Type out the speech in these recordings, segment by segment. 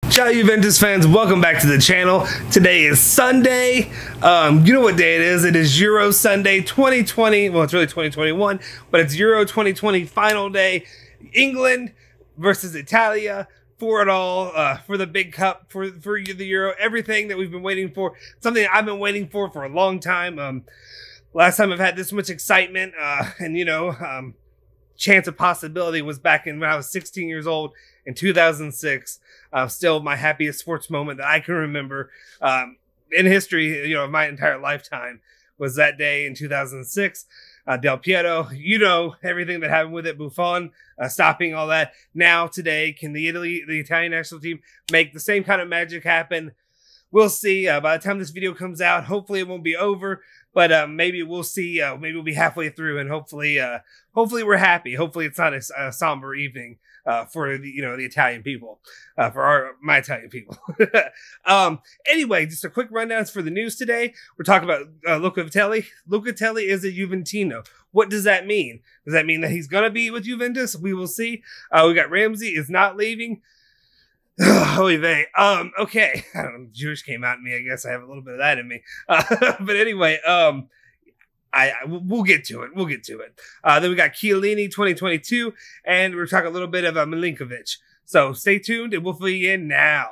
Ciao Juventus fans, welcome back to the channel. Today is Sunday. You know what day it is. It is Euro Sunday 2020. Well, it's really 2021, but it's Euro 2020 final day. England versus Italia for it all, for the big cup, for the Euro, everything that we've been waiting for. Something I've been waiting for a long time. Last time I've had this much excitement, and chance of possibility was back when I was 16 years old in 2006. Still my happiest sports moment that I can remember in history, my entire lifetime, was that day in 2006. Del Piero, everything that happened with it, Buffon, stopping all that. Now, today, can the Italian national team make the same kind of magic happen? We'll see. By the time this video comes out, hopefully it won't be over, but maybe we'll see. Maybe we'll be halfway through, and hopefully we're happy. Hopefully it's not a somber evening for the Italian people, for my Italian people. Anyway, just a quick rundown for the news today. We're talking about Locatelli. Locatelli is a Juventino. What does that mean? Does that mean that he's gonna be with Juventus? We will see. We got Ramsey is not leaving. Okay. I don't know, Jewish came out in me. I guess I have a little bit of that in me. But anyway, we'll get to it. We'll get to it. Then we got Chiellini 2022, and we're talking a little bit of Milinkovic. So stay tuned, and we'll fill you in now.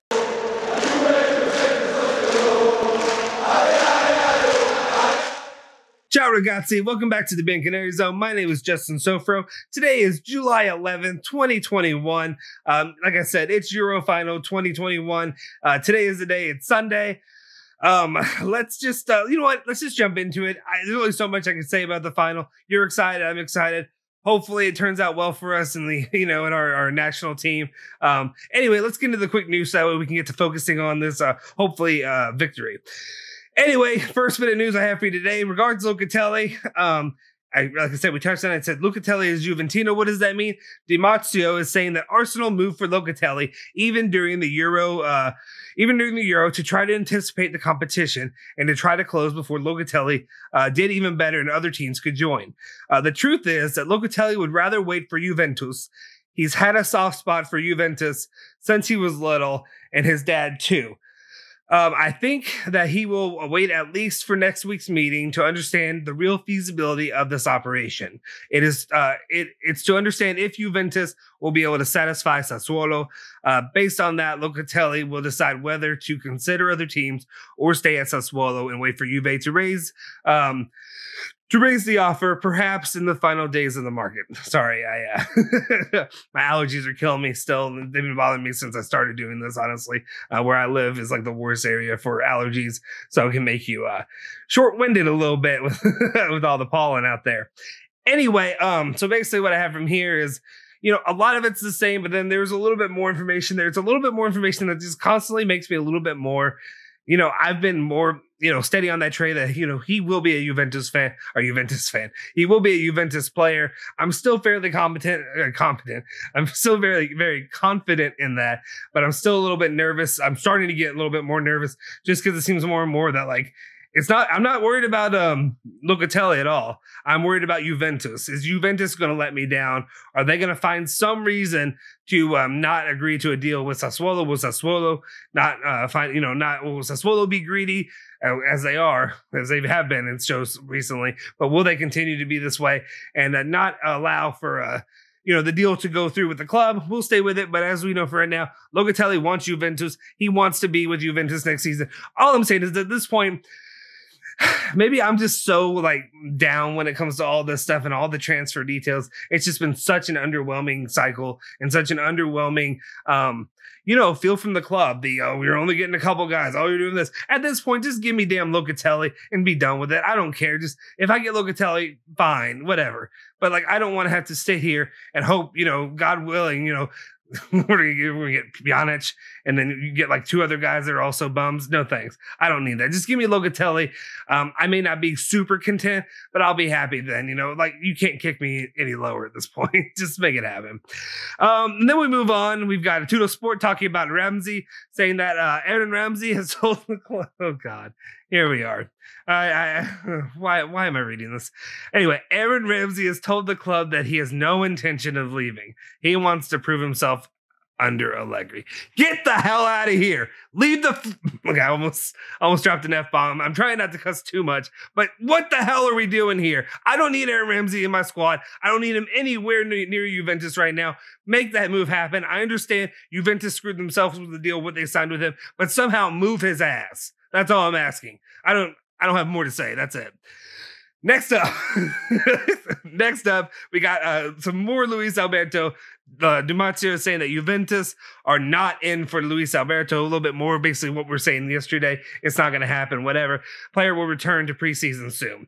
Ciao ragazzi, welcome back to the Bianconeri Zone. My name is Justin Sofro. Today is July 11th, 2021. Like I said, it's Euro Final 2021. Today is the day, it's Sunday. Let's just, let's just jump into it. There's only so much I can say about the final. You're excited, I'm excited. Hopefully it turns out well for us in the, in our national team. Anyway, let's get into the quick news so that way we can get to focusing on this, hopefully, victory. Anyway, first bit of news I have for you today in regards to Locatelli. Like I said, we touched on it. It said Locatelli is Juventino. What does that mean? Di Marzio is saying that Arsenal moved for Locatelli even during the Euro, to try to anticipate the competition and to try to close before Locatelli did even better and other teams could join. The truth is that Locatelli would rather wait for Juventus. He's had a soft spot for Juventus since he was little, and his dad too. I think that he will wait at least for next week's meeting to understand the real feasibility of this operation. It's to understand if Juventus will be able to satisfy Sassuolo. Based on that, Locatelli will decide whether to consider other teams or stay at Sassuolo and wait for Juve to raise the offer, perhaps in the final days of the market. Sorry, my allergies are killing me still. They've been bothering me since I started doing this, honestly. Where I live is like the worst area for allergies, so it can make you short-winded a little bit with, with all the pollen out there. Anyway, so basically what I have from here is, a lot of it's the same, but then there's a little bit more information there. It's a little bit more information that just constantly makes me a little bit more, I've been more, steady on that train that, he will be a Juventus fan. He will be a Juventus player. I'm still fairly competent. I'm still very, very confident in that, but I'm still a little bit nervous. I'm starting to get a little bit more nervous just because it seems more and more that, like, I'm not worried about Locatelli at all. I'm worried about Juventus. Is Juventus going to let me down? Are they going to find some reason to not agree to a deal with Sassuolo? Will Sassuolo will Sassuolo be greedy as they have been in shows recently? But will they continue to be this way and not allow for the deal to go through with the club? We'll stay with it, but as we know for right now, Locatelli wants Juventus. He wants to be with Juventus next season. All I'm saying is that at this point, maybe I'm just so down when it comes to all this stuff and all the transfer details. It's just been such an underwhelming cycle and such an underwhelming, feel from the club. We're only getting a couple guys. Oh, you're doing this. At this point, just give me damn Locatelli and be done with it. I don't care. Just if I get Locatelli, fine, whatever. But I don't want to have to stay here and hope, God willing, we're gonna get Pjanic, and then you get two other guys that are also bums. No thanks. I don't need that. Just give me Locatelli. I may not be super content, but I'll be happy then. You can't kick me any lower at this point. Just make it happen. And then we move on. We've got a Tudo Sport talking about Ramsey, saying that Aaron Ramsey has told the club. Oh God, here we are. Why am I reading this? Anyway, Aaron Ramsey has told the club that he has no intention of leaving. He wants to prove himself under Allegri. Get the hell out of here. Leave the... Look, I almost dropped an F-bomb. I'm trying not to cuss too much, but what the hell are we doing here? I don't need Aaron Ramsey in my squad. I don't need him anywhere near Juventus right now. Make that move happen. I understand Juventus screwed themselves with the deal, what they signed with him, but somehow move his ass. That's all I'm asking. I don't have more to say. That's it. Next up, we got some more Luis Alberto. Dumazio is saying that Juventus are not in for Luis Alberto. A little bit more, basically what we were saying yesterday. It's not going to happen, whatever. Player will return to preseason soon.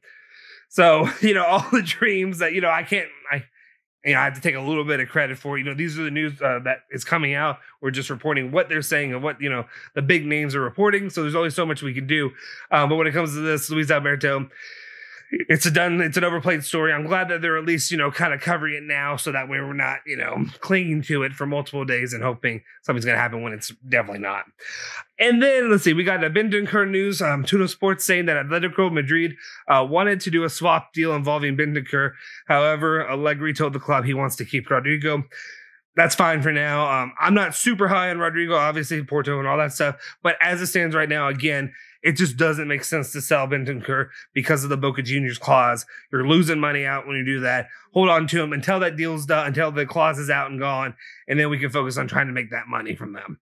So, all the dreams that, I have to take a little bit of credit for. These are the news that is coming out. We're just reporting what they're saying and what, the big names are reporting. So there's only so much we can do. But when it comes to this, Luis Alberto, it's an overplayed story. I'm glad that they're at least, kind of covering it now so that way we're not, clinging to it for multiple days and hoping something's going to happen when it's definitely not. And then, let's see, we got the Bentancur news. Tuno Sports saying that Atletico Madrid wanted to do a swap deal involving Bentancur. However, Allegri told the club he wants to keep Rodrigo. That's fine for now. I'm not super high on Rodrigo, obviously, Porto and all that stuff. But as it stands right now, again, it just doesn't make sense to sell Bentancur because of the Boca Juniors clause. You're losing money out when you do that. Hold on to him until that deal's done, until the clause is out and gone, and then we can focus on trying to make that money from them.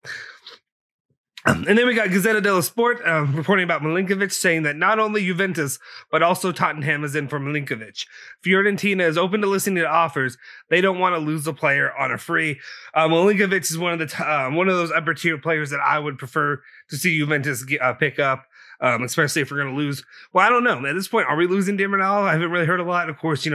And then we got Gazzetta dello Sport reporting about Milinkovic, saying that not only Juventus, but also Tottenham is in for Milinkovic. Fiorentina is open to listening to offers. They don't want to lose the player on a free. Milinkovic is one of those upper tier players that I would prefer to see Juventus pick up, especially if we're going to lose. Well, I don't know. At this point, are we losing Dybala? I haven't really heard a lot. Of course,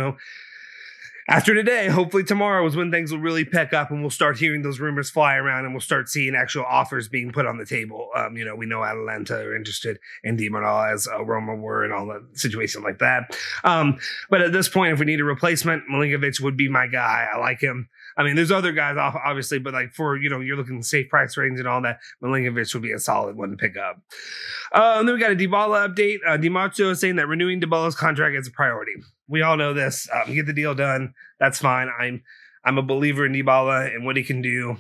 after today, hopefully tomorrow is when things will really pick up and we'll start hearing those rumors fly around and we'll start seeing actual offers being put on the table. We know Atalanta are interested in Dybala as Roma were and all that situation like that. But at this point, if we need a replacement, Milinkovic would be my guy. I like him. I mean, there's other guys, obviously, but like for, you're looking safe price range and all that, Milinkovic would be a solid one to pick up. Then we got a Dybala update. Dimazio is saying that renewing Dybala's contract is a priority. We all know this. Get the deal done. That's fine. I'm a believer in Dybala and what he can do.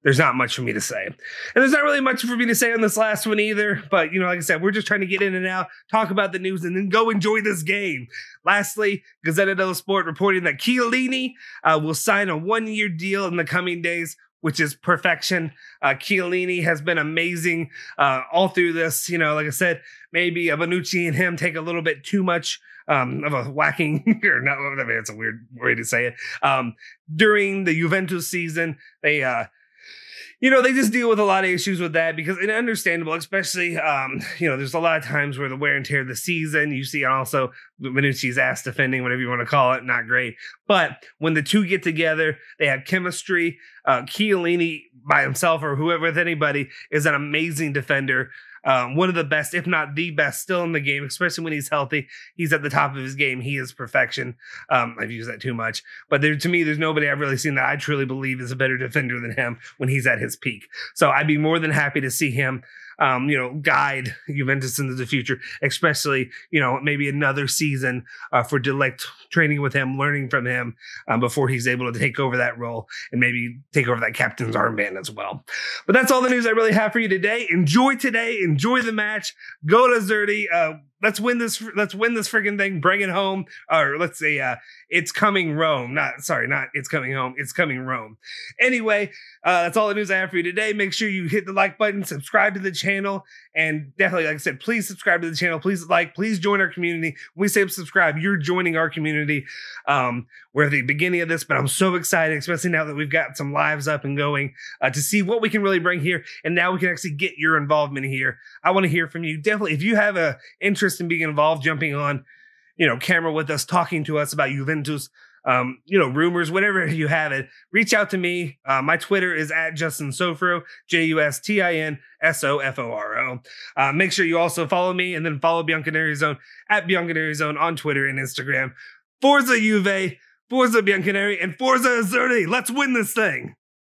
There's not much for me to say. And there's not really much for me to say on this last one either. But, like I said, we're just trying to get in and out, talk about the news, and then go enjoy this game. Lastly, Gazzetta dello Sport reporting that Chiellini will sign a one-year deal in the coming days, which is perfection. Chiellini has been amazing all through this. Like I said, maybe Bonucci and him take a little bit too much of a whacking, or not, I mean, it's a weird way to say it. During the Juventus season, they just deal with a lot of issues with that because it's understandable, especially, there's a lot of times where the wear and tear of the season, you see also Bonucci's ass defending, whatever you want to call it, not great. But when the two get together, they have chemistry. Chiellini by himself or whoever with anybody is an amazing defender. One of the best, if not the best, still in the game, especially when he's healthy. He's at the top of his game. He is perfection. I've used that too much. But to me, there's nobody I've really seen that I truly believe is a better defender than him when he's at his peak. So I'd be more than happy to see him guide Juventus into the future, especially, maybe another season for De Ligt, training with him, learning from him before he's able to take over that role and maybe take over that captain's armband as well. But that's all the news I really have for you today. Enjoy today. Enjoy the match. Go to Zerti. Let's win this freaking thing. Bring it home. Or let's say, it's coming Rome. Not it's coming home. It's coming Rome. Anyway, that's all the news I have for you today. Make sure you hit the like button, subscribe to the channel, and definitely, like I said, please subscribe to the channel. Please please join our community. When we say subscribe, you're joining our community. We're at the beginning of this, but I'm so excited, especially now that we've got some lives up and going, to see what we can really bring here. And now we can actually get your involvement here. I want to hear from you. Definitely, if you have a interest in being involved, jumping on, camera with us, talking to us about Juventus, rumors, whatever you have it, reach out to me. My Twitter is at Justin Sofro, JUSTINSOFORO. Make sure you also follow me and then follow Bianconeri Zone at Bianconeri Zone on Twitter and Instagram. Forza Juve, Forza Bianconeri, and Forza Azzurri. Let's win this thing.